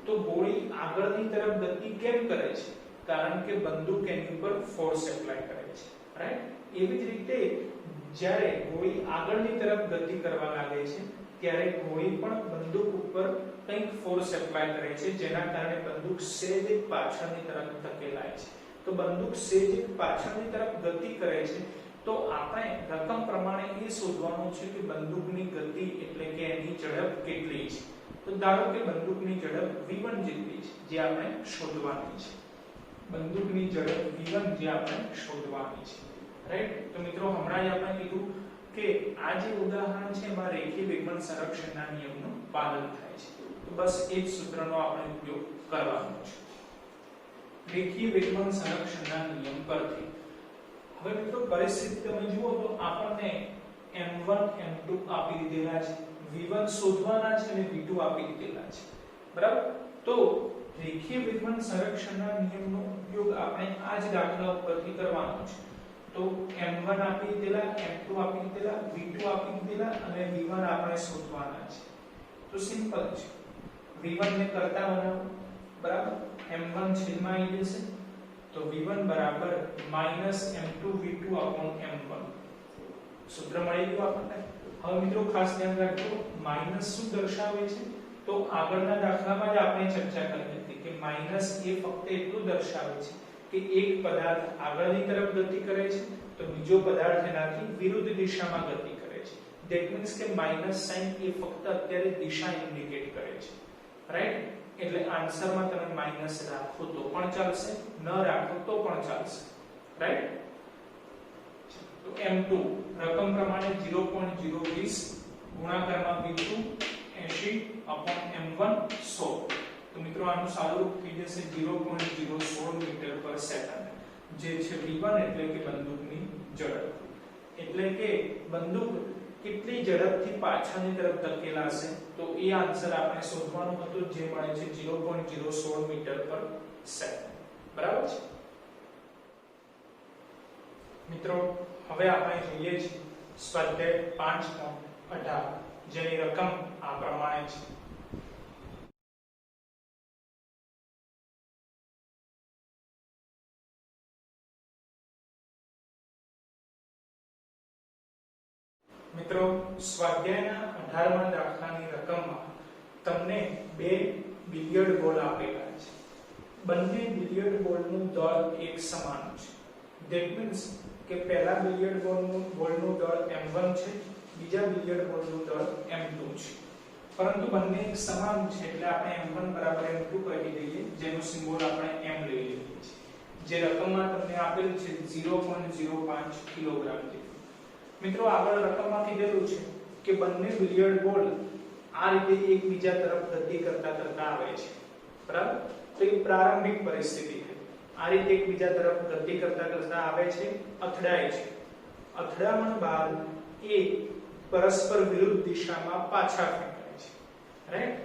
તો ગોળી આગળની તરફ ગતિ કેમ કરે છે? કારણ કે બંદૂક એની ઉપર ફોર્સ એપ્લાય કરે છે, રાઈટ? એવી જ રીતે જ્યારે ગોળી આગળની તરફ ગતિ કરવા લાગે છે ત્યારે ગોળી પણ બંદૂક ઉપર કંઈક ફોર્સ એપ્લાય કરે છે, જેના કારણે બંદૂક સહેજ પાછળની તરફ ધકેલાય છે. તો બંદૂક સહેજ પાછળની તરફ ગતિ કરે છે તો આપણે રકમ પ્રમાણે એ શોધવાનું છે કે બંદૂકની ગતિ એટલે કે એની ઝડપ કેટલી છે. તો ધારો કે બંદૂકની ઝડપ v1 જેટલી છે, જે આપણે શોધવાની છે. બંદૂકની ઝડપ v1 જે આપણે શોધવાની છે, રાઈટ? તો મિત્રો હમણાં જ આપણે કીધું કે આ જે ઉદાહરણ છે એમાં રેખીય વેગમાન સંરક્ષણના નિયમનું પાલન થાય છે. તો બસ એ જ સૂત્રનો આપણે ઉપયોગ કરવાનો છે રેખીય વેગમાન સંરક્ષણના નિયમ પરથી. હવે મિત્રો પરિસ્થિતિ તમે જુઓ તો આપણને m1 m2 આપી દીધેલા છે, v1 શોધવાના છે અને v2 આપી દીધેલા છે, બરાબર? તો રેખીય વેગમાન સંરક્ષણના નિયમનો ઉપયોગ આપણે આ જ દાખલા ઉપરથી કરવાનો છે. તો m1 આપી દીધેલા, m2 આપી દીધેલા, v2 આપી દીધેલા અને v1 આપણે શોધવાના છે. તો સિમ્પલ છે, v1 ને કરતા બનાવો, બરાબર? m1 છેદમાં આવી જશે તો v1 બરાબર -m2v2 m1. સૂત્ર મળી ગયું આપણને. હવે મિત્રો ખાસ ધ્યાન રાખજો, માઈનસ શું દર્શાવે છે? તો આગળના દાખલામાં જ આપણે ચર્ચા કરી હતી કે માઈનસ એ ફક્ત એટલું દર્શાવે છે કે એક પદાર્થ આગળની તરફ ગતિ કરે છે તો બીજો પદાર્થ એનાથી વિરુદ્ધ દિશામાં ગતિ કરે છે. ધેટ મીન્સ કે માઈનસ સાઇન એ ફક્ત અત્યારે દિશા ઇન્ડિકેટ કરે છે, રાઈટ? એટલે આન્સરમાં તમે માઈનસ રાખો તો પણ ચાલશે, ન રાખો તો પણ ચાલશે, રાઈટ? તો m2 રકમ પ્રમાણે 0.020 ગુણાકારમાં v2 80/m1 100. તો મિત્રો આનું સાદુરૂપ થઈ જશે 0.016 મીટર પર સેકન્ડ, જે છે v1 એટલે કે બંદૂકની ઝડપ. એટલે કે બંદૂક કેટલી ઝડપથી પાછળની તરફ ધકેલાશે તો એ આન્સર આપણે શોધવાનો હતો, જે મળે છે 0.016 મીટર પર સેકન્ડ, બરાબર છે મિત્રો? હવે આપણે જોઈએ છીએ સ્વાધ્યાય 5.18, જેની રકમ આ પ્રમાણે છે. મિત્રો સ્વાધ્યાયના 18મા દાખલાની રકમમાં તમને બે બિલિયર્ડ બોલ આપેલા છે. બંને બિલિયર્ડ બોલનું દળ એક સમાન છે. ધેટ મીન્સ કે પહેલા બિલિયર્ડ બોલનું દળ m1 છે, બીજા બિલિયર્ડ બોલનું દળ m2 છે. પરંતુ બંને એક સમાન છે એટલે આપણે m1 બરાબર m2 કહી દઈએ, જેનો સિમ્બોલ આપણે m લઈ લઈએ છીએ. જે રકમમાં તમને આપેલ છે 0.05 કિલોગ્રામ. મિત્રો આગળ રકમમાં કીધેલું છે કે બંને બિલિયર્ડ બોલ આ રીતે એકબીજા તરફ ગતિ કરતા આવે છે, બરાબર? તો એ પ્રારંભિક પરિસ્થિતિ છે. આ રીતે એકબીજા તરફ ગતિ કરતા આવે છે, અથડાય છે. અથડામણ બાદ એ પરસ્પર વિરુદ્ધ દિશામાં પાછા ફેંકાય છે, રાઈટ?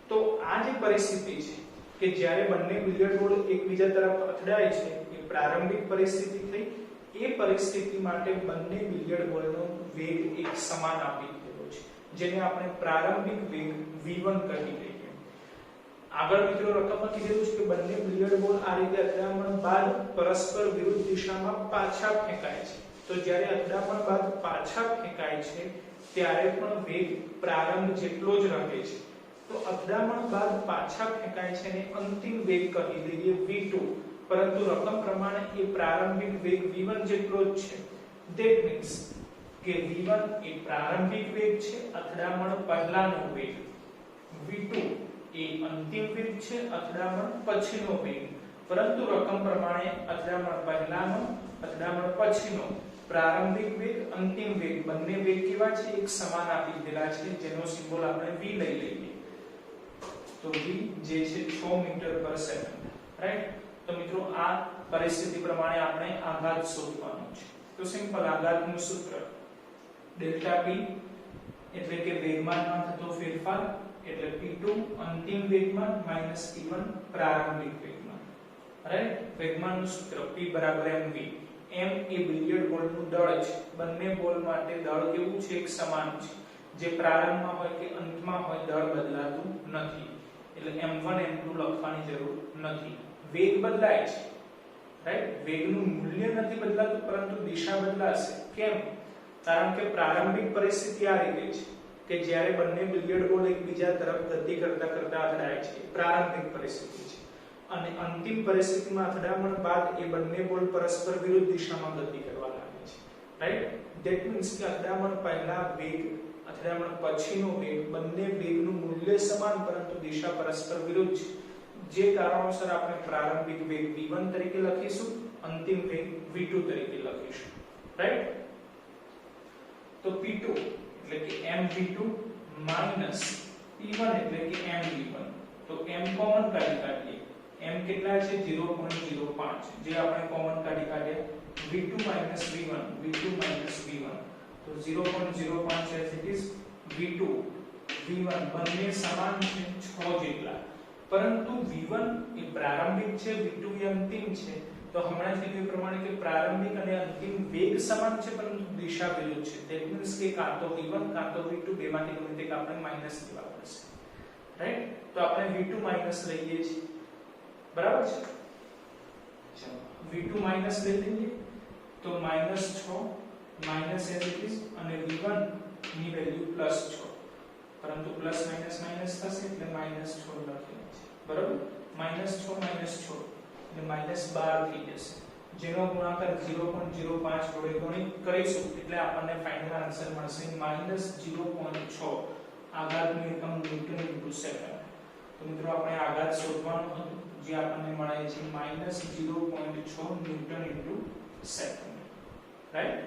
તો આ જે પરિસ્થિતિ છે કે જ્યારે બંને બિલિયર્ડ બોલ એકબીજા તરફ અથડાય છે એ પ્રારંભિક પરિસ્થિતિ થઈ. એ પરિસ્થિતિ માટે બંને બિલિયર્ડ બોલનો વેગ એક સમાન આપી દીધો છે, જેને આપણે પ્રારંભિક વેગ v1 કહી દઈએ. આગળ મિત્રો રકમમાં કીધેલું છે કે બંને બિલિયર્ડ બોલ આ રીતે અથડામણ બાદ પરસ્પર વિરુદ્ધ દિશામાં પાછા ફેંકાય છે. તો જ્યારે અથડામણ બાદ પાછા ફેંકાય છે ત્યારે પણ વેગ પ્રારંભ જેટલો જ રહે છે. તો અથડામણ બાદ પાછા ફેંકાય છે ને અંતિમ વેગ કહી દઈએ v2, પરંતુ રકમ પ્રમાણે એ પ્રારંભિક વેગ v1 જેટલો જ છે. ધેટ મીન્સ કે v1 એ પ્રારંભિક વેગ છે, અથડામણ પહેલાનો વેગ. v2 એ અંતિમ વેગ છે, અથડામણ પછીનો વેગ. પરંતુ રકમ પ્રમાણે અથડામણ પહેલાનો, અથડામણ પછીનો પ્રારંભિક વેગ, અંતિમ વેગ બંને વેગ કેવા છે? એક સમાન આપી દીધેલા છે, જેનો સિમ્બોલ આપણે v લઈ લઈએ. તો v જે છે 6 મીટર પર સેકન્ડ, રાઈટ? તો મિત્રો આ પરિસ્થિતિ પ્રમાણે આપણે આઘાત શોધવાનો છે. તો સિમ્પલ આઘાતનું સૂત્ર ડેલ્ટા p એટલે કે વેગમાનમાં થતો ફેરફાર, એટલે p2 અંતિમ વેગમાન માઈનસ p1 પ્રારંભિક વેગમાન, રાઈટ? વેગમાનનું સૂત્ર p બરાબર mv. m એ બિલિયર્ડ બોલનું દળ છે. બંને બોલ માટે દળ કેવું છે? એક સમાન છે. જે પ્રારંભમાં હોય કે અંતમાં હોય દળ બદલાતું નથી. એટલે m1 m2 લખવાની જરૂર નથી. વેગ બદલાય છે, રાઈટ? વેગનું મૂલ્ય નથી બદલાતું, પરંતુ દિશા બદલાશે. કેમ? કારણ કે પ્રારંભિક પરિસ્થિતિ આ રીતે છે કે જ્યારે બંને બિલિયર્ડ બોલ એકબીજા તરફ ગતિ કરતા કરતા અથડાય છે, પ્રારંભિક પરિસ્થિતિ છે. અને અંતિમ પરિસ્થિતિમાં અથડામણ બાદ એ બંને બોલ પરસ્પર વિરુદ્ધ દિશામાં ગતિ કરવા લાગે છે, રાઈટ? ધેટ મીન્સ કે અથડામણ પહેલા વેગ, અથડામણ પછીનો વેગ, બંને વેગનું મૂલ્ય સમાન પરંતુ દિશા પરસ્પર વિરુદ્ધ છે. જે કારણોસર આપણે પ્રારંભિક વેગ v1 તરીકે લખીશું, અંતિમ વેગ v2 તરીકે લખીશું, રાઈટ? તો p2 એટલે કે mv2 માઈનસ p1 એટલે કે mv1. તો m કોમન કાઢીએ. m કેટલા છે? 0.05, જે આપણે કોમન કાઢ્યા. v2 minus v1, v2 minus v1. તો 0.05 as it is. v2 v1 બંને સમાન છે 6 જેટલા, પરંતુ v1 એ પ્રારંભિક છે, v2 એ અંતિમ છે. તો હમણાં જ કીધું પ્રમાણે કે પ્રારંભિક અને અંતિમ વેગ સમાન છે, પરંતુ દિશા વિરુદ્ધ છે. ધેટ મીન્સ કે કાં તો v1 કાં તો v2 બેમાંથી ગમે તે આપણે માઈનસ લેવા પડશે, રાઈટ? તો આપણે v2 માઈનસ લઈએ છીએ, બરાબર છે? ચલો v2 માઈનસ લઈ લઈએ. તો -6 માઈનસ as it is, અને v1 ની વેલ્યુ +6, પરંતુ પ્લસ માઈનસ માઈનસ થશે એટલે -6 લખીએ છીએ, બરાબર? -6 -6 એટલે -12 થઈ જશે, જેનો ગુણાકાર 0.05 જોડે ગણિત કરીશું એટલે આપણને ફાઇનલ આન્સર મળશે -0.6. આઘાતનું એકમ ન્યૂટન ઇન્ટુ સેકન્ડ. તો મિત્રો આપણે આઘાત શોધવાનું હતું, જે આપણને મળે છે -0.6 ન્યૂટન ઇન્ટુ સેકન્ડ, રાઈટ?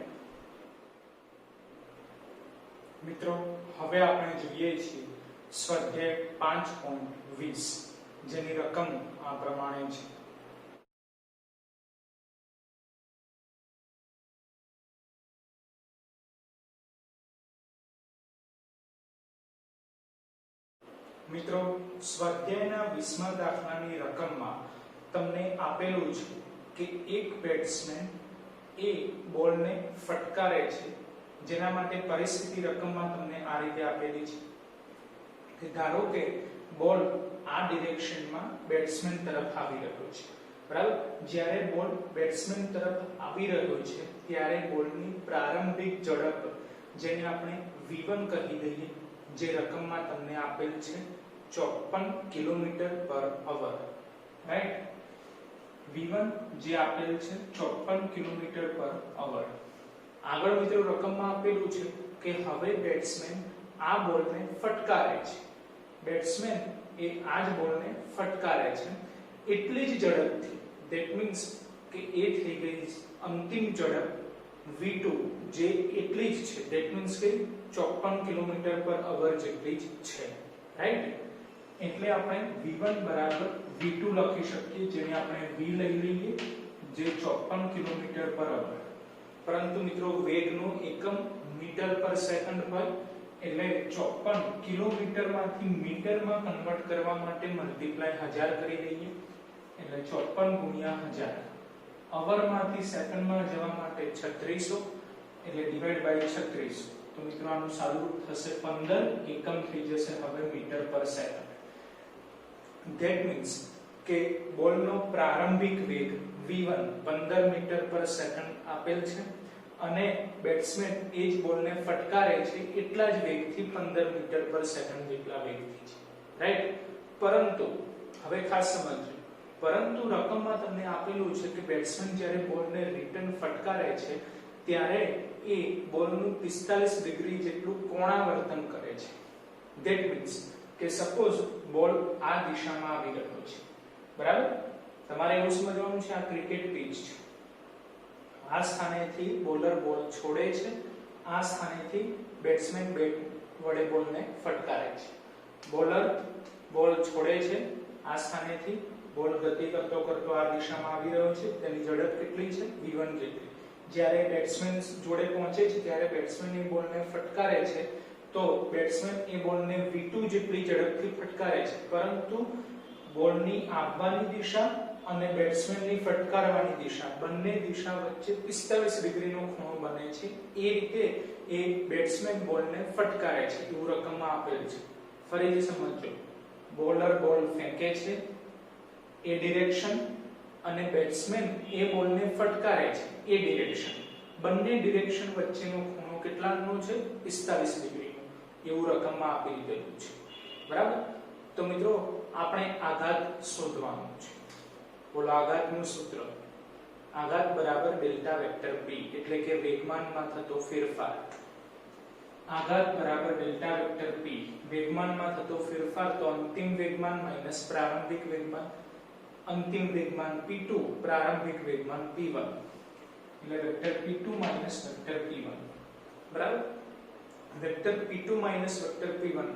મિત્રો હવે આપણે જોઈએ છીએ સ્વાધ્યાય 5.20, જેની રકમ આ પ્રમાણે છે. મિત્રો સ્વાધ્યાયના 20મા દાખલાની રકમમાં તમને આપેલું છે કે એક બેટ્સમેન એ બોલને ફટકારે છે, જેના માટે પરિસ્થિતિ રકમમાં તમને આ રીતે આપેલી છે કે ધારો કે બોલ આ ડિરેક્શનમાં બેટ્સમેન તરફ આવી રહ્યો છે, બરાબર? જ્યારે બોલ બેટ્સમેન તરફ આવી રહ્યો છે ત્યારે બોલની પ્રારંભિક ઝડપ, જેને આપણે v1 કહી દઈએ, જે રકમમાં તમને આપેલ છે 54 km/h, રાઈટ? v1 જે આપેલ છે 54 km/h. આગળ મિત્રો રકમમાં આપેલું છે કે હવે બેટ્સમેન આ બોલને ફટકારે છે. બેટ્સમેન એ આ જ બોલને ફટકારે છે એટલી જ ઝડપથી. ધેટ મીન્સ કે એ થઈ ગઈ અંતિમ ઝડપ v2, જે એટલી જ છે. ધેટ મીન્સ કે 54 km/h જેટલી જ છે, રાઈટ? એટલે આપણે v1 બરાબર v2 લખી શકીએ, જેને આપણે v લઈ લઈએ, જે 54 km/h. પરંતુ મિત્રો વેગનો એકમ મીટર પર સેકન્ડ હોય, એટલે 54 કિલોમીટરમાંથી મીટરમાં કન્વર્ટ કરવા માટે મલ્ટીપ્લાય 1000 કરી દઈએ, એટલે 54 ગુણ્યા 1000. અવરમાંથી સેકન્ડમાં જવા માટે 3600, એટલે ડિવાઇડ બાય 3600. તો મિત્રો આનું સાદું થશે 15 એકમ થઈ જશે હવે મીટર પર સેકન્ડ. ધેટ મીન્સ કે બોલનો પ્રારંભિક વેગ v1 15 મીટર પર સેકન્ડ આપેલ છે, અને બેટ્સમેન એ જ બોલને ફટકારે છે એટલા જ વેગથી 15 મીટર પર સેકન્ડ જેટલા વેગથી છે, રાઈટ. પરંતુ હવે ખાસ સમજજો, પરંતુ રકમમાં તમને આપેલું છે કે બેટ્સમેન જ્યારે બોલને રિટર્ન ફટકારે છે ત્યારે એ બોલનું 45 ડિગ્રી જેટલું કોણાવર્તન કરે છે. ધેટ મીન્સ કે સપોઝ બોલ આ દિશામાં આવી રહ્યો છે, બરાબર. તમારે એવું સમજવાનું છે આ ક્રિકેટ પિચ છે, આ સ્થાનેથી બોલર બોલ છોડે છે, આ સ્થાનેથી બેટ્સમેન બેટ વડે બોલને ફટકારે છે. બોલર બોલ છોડે છે, આ સ્થાનેથી બોલ ગતિ કરતો કરતો આ દિશામાં આવી રહ્યો છે, તેની ઝડપ કેટલી છે v1 જેટલી. જ્યારે બેટ્સમેન જોડે પહોંચે છે ત્યારે બેટ્સમેન એ બોલને ફટકારે છે તો બેટ્સમેન એ બોલને v2 જેટલી ઝડપથી ફટકારે છે, પરંતુ બોલની આવવાની દિશા અને બેટ્સમેનની ફટકારવાની દિશા બંને દિશા વચ્ચે 45 ડિગ્રીનો ખૂણો બને છે. એ રીતે એ બેટ્સમેન બોલને ફટકારે છે એવું રકમમાં આપેલ છે. ફરીથી સમજો, બોલર બોલ ફેંકે છે એ ડિરેક્શન અને બેટ્સમેન એ બોલને ફટકારે છે એ ડિરેક્શન, બંને ડિરેક્શન વચ્ચેનો ખૂણો કેટલાનો છે 45 ડિગ્રીનો એવું રકમમાં આપી દીધેલું છે, બરાબર. તો મિત્રો આપણે આઘાત શોધવાનું છે. બોલો આઘાતનું સૂત્ર, આઘાત બરાબર ડેલ્ટા વેક્ટર p એટલે કે વેગમાનમાં થતો ફેરફાર. આઘાત બરાબર ડેલ્ટા વેક્ટર p, વેગમાનમાં થતો ફેરફાર તો અંતિમ વેગમાન માઈનસ પ્રારંભિક વેગમાન, અંતિમ વેગમાન p2 પ્રારંભિક વેગમાન p1 એટલે vector p2 minus vector p1, બરાબર. Vector p2 minus vector p1.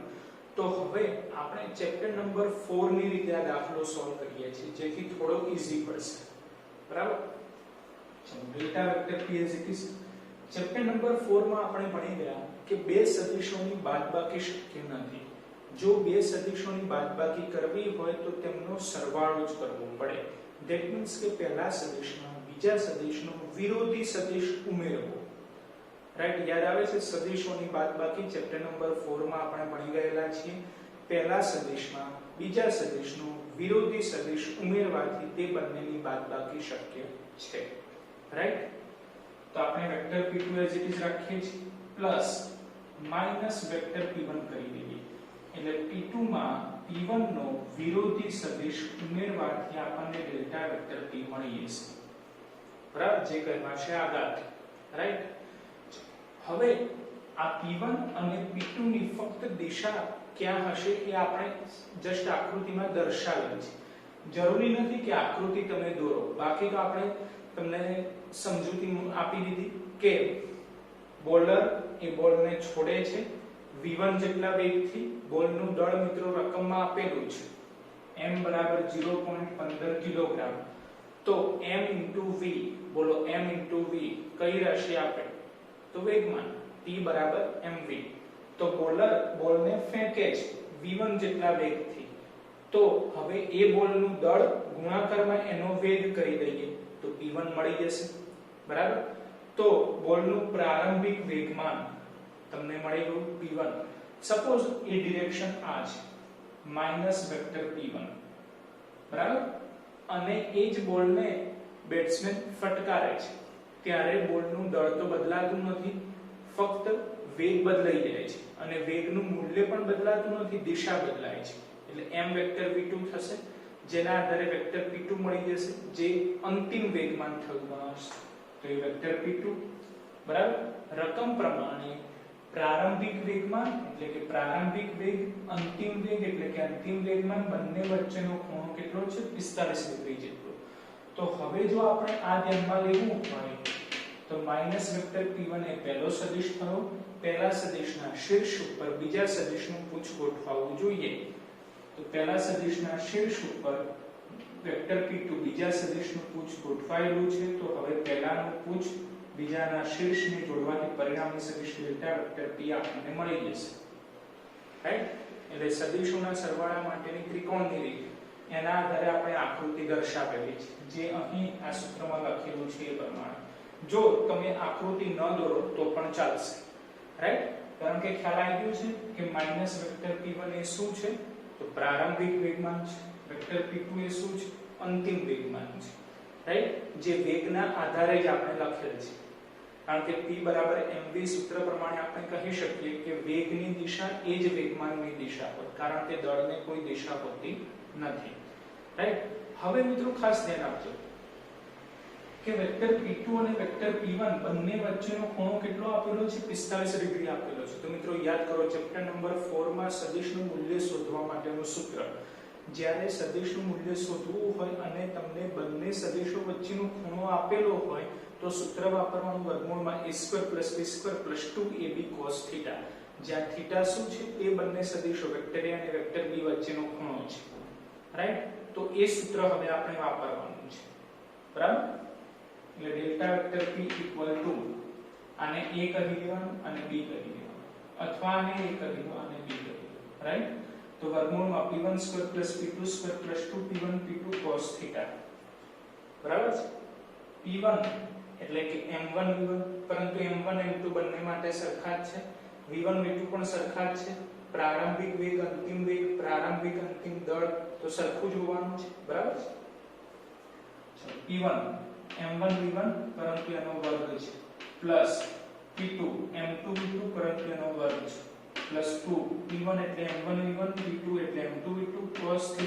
તો હવે આપણે ચેપ્ટર નંબર 4 ની રીતે આ દાખલો સોલ્વ કરીએ છીએ જેથી થોડો ઈઝી પડશે, બરાબર. Delta vector p is it is chapter number 4 માં આપણે ભણી ગયા કે બે સદિશોની બાદબાકી શક્ય નથી. જો બે સદિશોની બાદબાકી કરવી હોય તો તેમનો સરવાળો જ કરવો પડે. ધેટ મીન્સ કે પહેલા સદિશમાં બીજા સદિશનો વિરોધી સદિશ ઉમેરવો, રાઈટ. યાદ આવે છે સદિશોની બાદબાકી ચેપ્ટર નંબર 4 માં આપણે ભણી ગયેલા છીએ. પહેલા સદિશમાં બીજા સદિશનો વિરોધી સદિશ ઉમેરવાથી તે બંનેની બાદબાકી શક્ય છે, રાઈટ. તો આપણે vector p2 as it is રાખીએ છીએ પ્લસ માઈનસ વેક્ટર p1 કરી દઈએ એટલે p2 માં p1 નો વિરોધી સદિશ ઉમેરવાથી આપણને ડેલ્ટા વેક્ટર p મળી જશે, બરાબર. જે કહેવાશે આઘાત, રાઈટ. હવે આ p1 અને p2 ની ફક્ત દિશા ક્યાં હશે એ આપણે જસ્ટ આકૃતિમાં દર્શાવેલ છે. જરૂરી નથી કે આકૃતિ તમે દોરો, બાકી તો આપણે તમને સમજૂતી આપી દીધી કે બોલર એ બોલને છોડે છે v1 જેટલા વેગથી. બોલનું દળ મિત્રો રકમમાં આપેલું છે m બરાબર 0.15 કિલોગ્રામ. તો m * v, બોલો m * v કઈ રાશિ આપે તો વેગમાન t બરાબર mv. તો બોલર બોલને ફેંકે છે v1 જેટલા વેગથી, તો હવે એ બોલનું દળ ગુણાકારમાં એનો વેગ કરી દઈએ તો p1 મળી જશે, બરાબર. તો બોલનું પ્રારંભિક વેગમાન તમને મળી ગયું p1. સપોઝ એ ડિરેક્શન આ છે માઈનસ વેક્ટર p1, બરાબર. અને એ જ બોલને બેટ્સમેન ફટકારે છે ત્યારે બોલનું દળ તો બદલાતું નથી, ફક્ત વેગ બદલાઈ જાય છે અને વેગનું મૂલ્ય પણ બદલાતું નથી, દિશા બદલાય છે. એટલે m વેક્ટર v2 થશે જેના આધારે વેક્ટર p2 મળી જશે જે અંતિમ વેગમાન થયું હશે. તો એ વેક્ટર p2, બરાબર. રકમ પ્રમાણે પ્રારંભિક વેગમાન એટલે કે પ્રારંભિક વેગ, અંતિમ વેગ એટલે કે અંતિમ વેગમાન બંને વચ્ચેનો ખૂણો કેટલો છે 45 ડિગ્રી જેટલો. તો હવે જો આપણે આ ધ્યાનમાં લેવું હોય તો માઈનસ વેક્ટર p1 એ પહેલો સદિશ થયો, પહેલા સદિશના શીર્ષ ઉપર બીજા સદિશનું પૂછ ગોઠવવું જોઈએ. તો પહેલા સદિશના શીર્ષ ઉપર વેક્ટર p2 બીજા સદિશનું પૂછ ગોઠવાયેલું છે. તો હવે પહેલાનું પૂછ બીજાના શીર્ષને જોડવાથી પરિણામી સદિશ ડેલ્ટા વેક્ટર p આપણને મળી જશે, રાઈટ. એટલે સદિશોના સરવાળા માટેની ત્રિકોણની રીત એના આધારે આપણે આકૃતિ દર્શાવેલી છે જે અહીં આ સૂત્રમાં લખેલું છે એ પ્રમાણે. જો તમે આકૃતિ ન દોરો તો પણ ચાલશે, રાઈટ. કારણ કે ખ્યાલ આવી ગયો છે કે માઈનસ વેક્ટર p1 એ શું છે તો પ્રારંભિક વેગમાન છે, વેક્ટર p2 એ શું છે અંતિમ વેગમાન છે, રાઈટ. જે વેગના આધારે જ આપણે લખેલ છે. કારણ કે p બરાબર mv સૂત્ર પ્રમાણે આપણે કહી શકીએ કે વેગની દિશા એ જ વેગમાનની દિશા હોય, કારણ કે દળને કોઈ દિશા હોતી નથી, રાઈટ. હવે મિત્રો ખાસ ધ્યાન આપજો કે વેક્ટર p2 અને વેક્ટર p1 બંને વચ્ચેનો ખૂણો કેટલો આપેલો છે? 45 ડિગ્રી આપેલો છે. તો મિત્રો યાદ કરો, ચેપ્ટર નંબર 4 માં સદિશનું મૂલ્ય શોધવા માટેનું સૂત્ર, જ્યારે સદિશનું મૂલ્ય શોધવું હોય અને તમને બંને સદિશો વચ્ચેનો ખૂણો આપેલો હોય તો સૂત્ર વાપરવાનું વર્ગમૂળમાં a² + b² + 2ab cos θ, જ્યાં θ શું છે? એ બંને સદિશો વેક્ટર a અને વેક્ટર b વચ્ચેનો ખૂણો છે, રાઈટ. તો એ સૂત્ર હવે આપણે વાપરવાનું છે, બરાબર. એટલે ડેલ્ટા વેક્ટર p = આને a કહી દેવાનું અને b કહી દેવાનું, અથવા આને a કહી દો અને b કહી દો, રાઈટ. તો વર્ગમૂળમાં p1² + p2² + 2p1 p2 cos θ, બરાબર છે. p1 એટલે કે m1 v1, પરંતુ m1 m2 બંને માટે સરખા જ છે, v1 v2 પણ સરખા જ છે. પ્રારંભિક વેગ, અંતિમ વેગ, પ્રારંભિક અંતિમ દળ તો સરખું જ હોવાનું છે, બરાબર છે. ચલો, p1 m1 v1 પરંતુ એનો વર્ગ છે, પ્લસ p2 m2 v2 પરંતુ એનો વર્ગ છે, પ્લસ 2 p1 એટલે m1 v1, p2 એટલે m2 v2 cos θ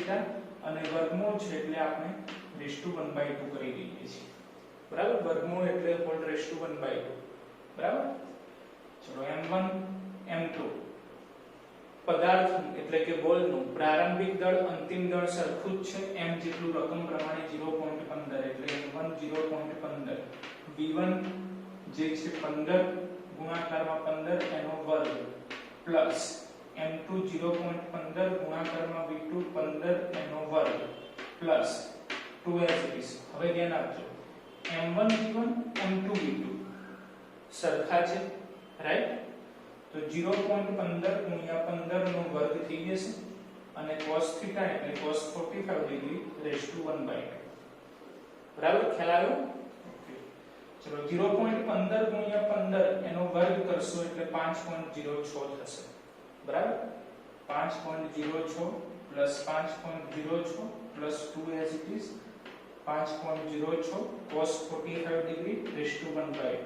અને વર્ગમૂળ છે એટલે આપણે √1/2 કરી દઈએ છીએ, બરાબર. વર્ગમૂળ એટલે √1/2, બરાબર. ચલો, m1 m2 પદાર્થ એટલે કે બોલનું પ્રારંભિક દળ અંતિમ દળ સરખું જ છે, m જેટલું રકમ પ્રમાણે 0.15 એટલે m1 0.15, v1 જે છે 15 ગુણાકારમાં 15 એનો વર્ગ, પ્લસ m2 0.15 ગુણાકારમાં v2 15 એનો વર્ગ, પ્લસ 2 as it is. હવે ધ્યાન આપજો, m1 v1 m2 v2 સરખા છે, રાઈટ. તો 0.15 ગુણ્યા 15 નો વર્ગ થઈ જશે અને cos θ એટલે cos 45 ડિગ્રી √1/2, બરાબર. ખ્યાલ આવ્યો? ઓકે. ચલો, 0.15 ગુણ્યા 15 એનો વર્ગ કરશો એટલે 5.06 થશે, બરાબર. 5.06 + 5.06 + 2 as it is 5.06 cos 45 degree √1/2,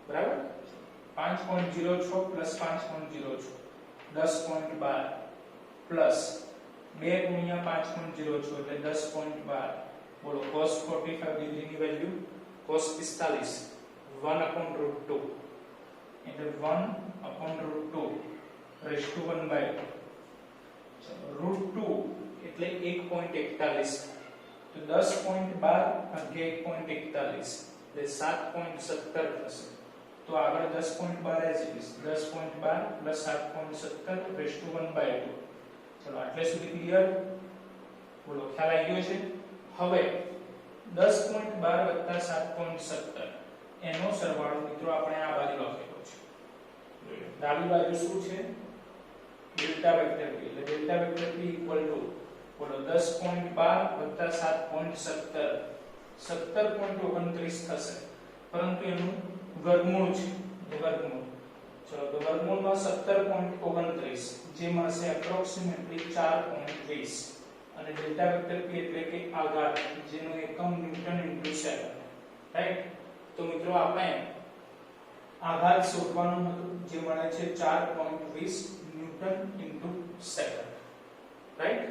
બરાબર. 5.06 + 5.06 10.12 પ્લસ 2 ગુણ્યા 5.06 એટલે 10.12, બોલો. cos 45 ડિગ્રીની વેલ્યુ cos 45 1/√2 એટલે 1/√2 √1/2. ચલો, √2 એટલે 1.41, તો 10.12 ભાગ્યા 1.41 એટલે 7.17 થશે. તો આગળ 10.12 as it is 10.12 + 7.17 √1/2. ચલો, આટલે સુધી ક્લિયર? બોલો, ખ્યાલ આવી ગયો છે? હવે 10.12 + 7.17 એનો સરવાળો મિત્રો આપણે આ બાજુ લખેલો છે. ડાબી બાજુ શું છે? ડેલ્ટા વેક્ટર p, એટલે ડેલ્ટા વેક્ટર p = બોલો 10.12 + 7.17 17.29 થશે, પરંતુ એનું વર્ગમૂળ છે, વર્ગમૂળ. ચલો, તો વર્ગમૂળમાં 17.29 જે મળશે એપ્રોક્સિમેટલી 4.20 અને ડેલ્ટા વેક્ટર p એટલે કે આઘાત, જેનો એકમ ન્યૂટન * સેકન્ડ, રાઈટ. તો મિત્રો આપણે આઘાત શોધવાનું હતું, જે મળે છે 4.20 ન્યૂટન * સેકન્ડ, રાઈટ.